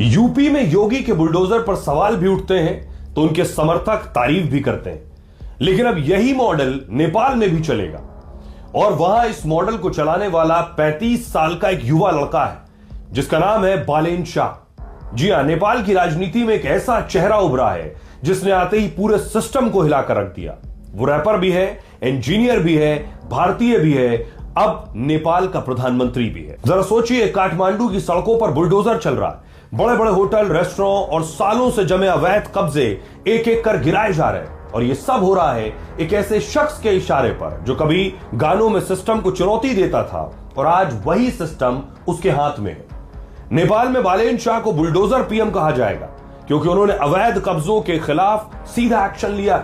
UP में योगी के bulldozer पर सवाल भी उठते हैं तो उनके समर्थक तारीफ भी करते हैं। लेकिन अब यही मॉडल नेपाल में भी चलेगा और वहां इस मॉडल को चलाने वाला 35 साल का एक युवा लड़का है जिसका नाम है बालेन शाह। जी हां, नेपाल की राजनीति में एक ऐसा चेहरा उभरा है जिसने आते ही पूरे सिस्टम को हिलाकर रख दिया। वो रैपर भी है, इंजीनियर भी है, भारतीय भी है, अब नेपाल का प्रधानमंत्री भी है। जरा सोचिए, काठमांडू की सड़कों पर बुलडोजर चल रहा है, बड़े बड़े होटल, रेस्टोरेंट और सालों से जमे अवैध कब्जे एक एक कर गिराए जा रहे हैं और ये सब हो रहा है एक ऐसे शख्स के इशारे पर जो कभी गानों में सिस्टम को चुनौती देता था और आज वही सिस्टम उसके हाथ में है। नेपाल में बालेन शाह को बुलडोजर पीएम कहा जाएगा क्योंकि उन्होंने अवैध कब्जों के खिलाफ सीधा एक्शन लिया।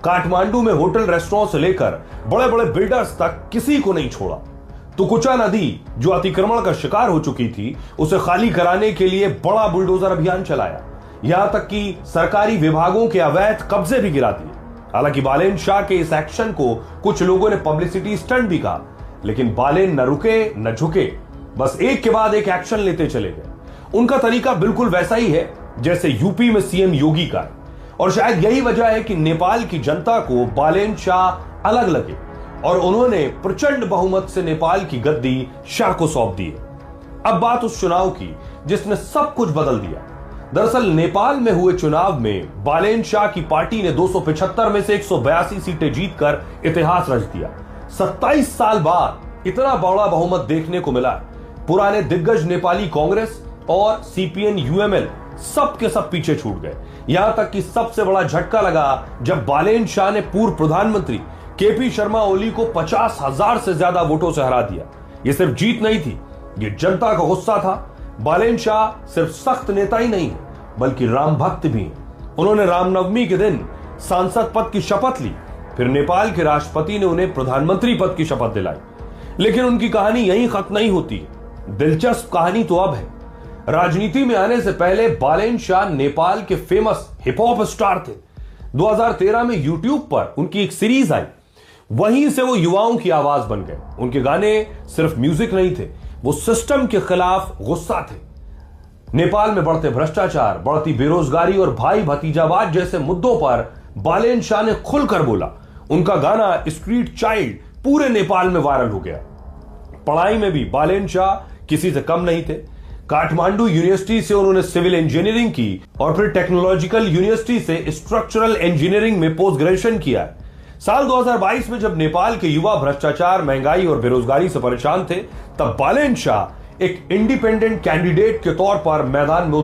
काठमांडू में होटल, रेस्टोरेंट से लेकर बड़े बड़े बिल्डर्स तक किसी को नहीं छोड़ा। तुकुचा नदी जो अतिक्रमण का शिकार हो चुकी थी उसे खाली कराने के लिए बड़ा बुलडोजर अभियान चलाया। यहां तक कि सरकारी विभागों के अवैध कब्जे भी गिरा दिए। हालांकि बालेन शाह के इस एक्शन को कुछ लोगों ने पब्लिसिटी स्टंट भी कहा, लेकिन बालेन न रुके न झुके, बस एक के बाद एक एक्शन लेते चले गए। उनका तरीका बिल्कुल वैसा ही है जैसे यूपी में सीएम योगी का है और शायद यही वजह है कि नेपाल की जनता को बालेन शाह अलग लगे और उन्होंने प्रचंड बहुमत से नेपाल की गद्दी शाह को सौंप दी है। अब बात उस चुनाव की जिसने सब कुछ बदल दिया। दरअसल नेपाल में हुए चुनाव में बालेन शाह की पार्टी ने 275 में से 182 सीटें जीतकर इतिहास रच दिया। 27 साल बाद इतना बड़ा बहुमत देखने को मिला। पुराने दिग्गज नेपाली कांग्रेस और सीपीएन यूएमएल सब के सब पीछे छूट गए। यहां तक कि सबसे बड़ा झटका लगा जब बालेन शाह ने पूर्व प्रधानमंत्री केपी शर्मा ओली को 50,000 से ज्यादा वोटों से हरा दिया। यह सिर्फ जीत नहीं थी, यह जनता का गुस्सा था। बालेन शाह सिर्फ सख्त नेता ही नहीं है बल्कि राम भक्त भी हैं। उन्होंने रामनवमी के दिन सांसद पद की शपथ ली, फिर नेपाल के राष्ट्रपति ने उन्हें प्रधानमंत्री पद की शपथ दिलाई। लेकिन उनकी कहानी यहीं खत्म नहीं होती। दिलचस्प कहानी तो अब है। राजनीति में आने से पहले बालेन शाह नेपाल के फेमस हिप हॉप स्टार थे। 2013 में यूट्यूब पर उनकी एक सीरीज आई, वहीं से वो युवाओं की आवाज बन गए। उनके गाने सिर्फ म्यूजिक नहीं थे, वो सिस्टम के खिलाफ गुस्सा थे। नेपाल में बढ़ते भ्रष्टाचार, बढ़ती बेरोजगारी और भाई भतीजावाद जैसे मुद्दों पर बालेन शाह ने खुलकर बोला। उनका गाना स्ट्रीट चाइल्ड पूरे नेपाल में वायरल हो गया। पढ़ाई में भी बालेन शाह किसी से कम नहीं थे। काठमांडू यूनिवर्सिटी से उन्होंने सिविल इंजीनियरिंग की और फिर टेक्नोलॉजिकल यूनिवर्सिटी से स्ट्रक्चरल इंजीनियरिंग में पोस्ट ग्रेजुएशन किया है। साल 2022 में जब नेपाल के युवा भ्रष्टाचार, महंगाई और बेरोजगारी से परेशान थे, तब बालेन शाह एक इंडिपेंडेंट कैंडिडेट के तौर पर मैदान में